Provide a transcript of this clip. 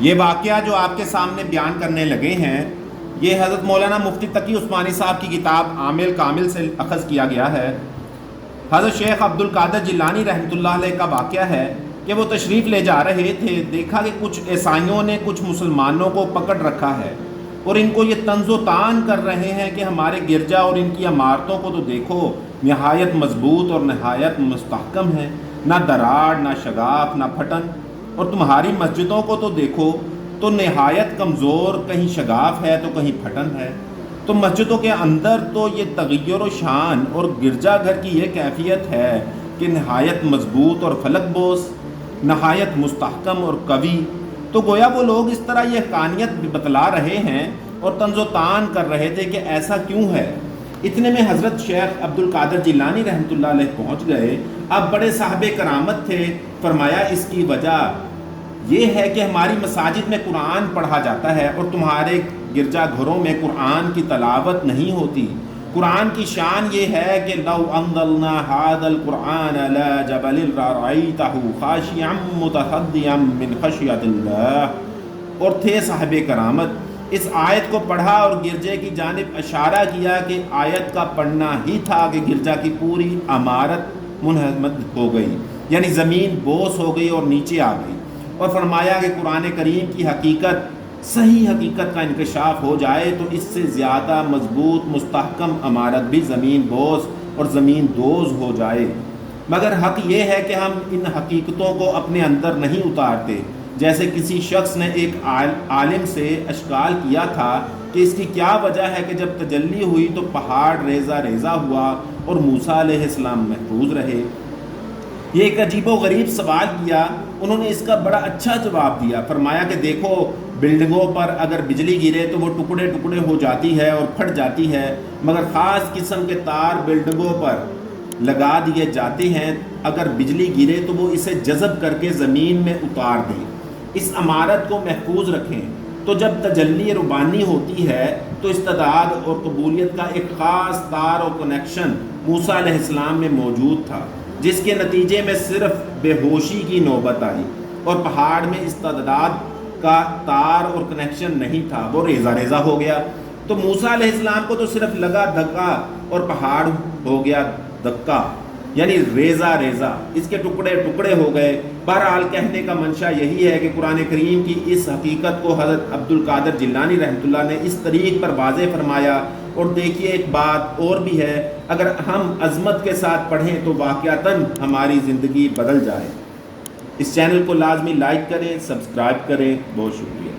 یہ واقعہ جو آپ کے سامنے بیان کرنے لگے ہیں یہ حضرت مولانا مفتی تقی عثمانی صاحب کی کتاب عامل کامل سے اخذ کیا گیا ہے۔ حضرت شیخ عبد القادر جیلانی رحمۃ اللہ علیہ کا واقعہ ہے کہ وہ تشریف لے جا رہے تھے، دیکھا کہ کچھ عیسائیوں نے کچھ مسلمانوں کو پکڑ رکھا ہے اور ان کو یہ طنز و طعن کر رہے ہیں کہ ہمارے گرجا اور ان کی عمارتوں کو تو دیکھو، نہایت مضبوط اور نہایت مستحکم ہے، نہ دراڑ نہ شگاف نہ پھٹن، اور تمہاری مسجدوں کو تو دیکھو تو نہایت کمزور، کہیں شگاف ہے تو کہیں پھٹن ہے۔ تو مسجدوں کے اندر تو یہ تغیر و شان اور گرجا گھر کی یہ کیفیت ہے کہ نہایت مضبوط اور فلک بوس، نہایت مستحکم اور قوی۔ تو گویا وہ لوگ اس طرح یہ حقانیت بتلا رہے ہیں اور طنز و طعن کر رہے تھے کہ ایسا کیوں ہے۔ اتنے میں حضرت شیخ عبد القادر جیلانی رحمۃ اللہ علیہ پہنچ گئے۔ اب بڑے صاحب کرامت تھے، فرمایا اس کی وجہ یہ ہے کہ ہماری مساجد میں قرآن پڑھا جاتا ہے اور تمہارے گرجا گھروں میں قرآن کی تلاوت نہیں ہوتی۔ قرآن کی شان یہ ہے کہ لو انزلنا هذا القرآن على جبل لرأيته خاشعا متصدعا من خشیۃ اللہ۔ اور تھے صاحب کرامت، اس آیت کو پڑھا اور گرجے کی جانب اشارہ کیا کہ آیت کا پڑھنا ہی تھا کہ گرجا کی پوری عمارت منہدم ہو گئی، یعنی زمین بوس ہو گئی اور نیچے آ گئی، اور فرمایا کہ قرآن کریم کی حقیقت، صحیح حقیقت کا انکشاف ہو جائے تو اس سے زیادہ مضبوط مستحکم عمارت بھی زمین بوس اور زمین دوز ہو جائے۔ مگر حق یہ ہے کہ ہم ان حقیقتوں کو اپنے اندر نہیں اتارتے۔ جیسے کسی شخص نے ایک عالم سے اشکال کیا تھا کہ اس کی کیا وجہ ہے کہ جب تجلی ہوئی تو پہاڑ ریزہ ریزہ ہوا اور موسیٰ علیہ السلام محفوظ رہے۔ یہ ایک عجیب و غریب سوال کیا، انہوں نے اس کا بڑا اچھا جواب دیا۔ فرمایا کہ دیکھو، بلڈنگوں پر اگر بجلی گرے تو وہ ٹکڑے ٹکڑے ہو جاتی ہے اور پھٹ جاتی ہے، مگر خاص قسم کے تار بلڈنگوں پر لگا دیے جاتے ہیں، اگر بجلی گرے تو وہ اسے جذب کر کے زمین میں اتار دیں، اس عمارت کو محفوظ رکھیں۔ تو جب تجلی ربانی ہوتی ہے تو استعداد اور قبولیت کا ایک خاص تار اور کنیکشن موسیٰ علیہ السلام میں موجود تھا، جس کے نتیجے میں صرف بے ہوشی کی نوبت آئی، اور پہاڑ میں استعداد کا تار اور کنیکشن نہیں تھا، وہ ریزہ ریزہ ہو گیا۔ تو موسیٰ علیہ السلام کو تو صرف لگا دھکا اور پہاڑ ہو گیا دھکا، یعنی ریزہ ریزہ، اس کے ٹکڑے ٹکڑے ہو گئے۔ بہرحال کہنے کا منشا یہی ہے کہ قرآن کریم کی اس حقیقت کو حضرت عبد القادر جیلانی رحمۃ اللہ نے اس طریق پر واضح فرمایا۔ اور دیکھیے ایک بات اور بھی ہے، اگر ہم عظمت کے ساتھ پڑھیں تو واقعتاً ہماری زندگی بدل جائے۔ اس چینل کو لازمی لائک کریں، سبسکرائب کریں۔ بہت شکریہ۔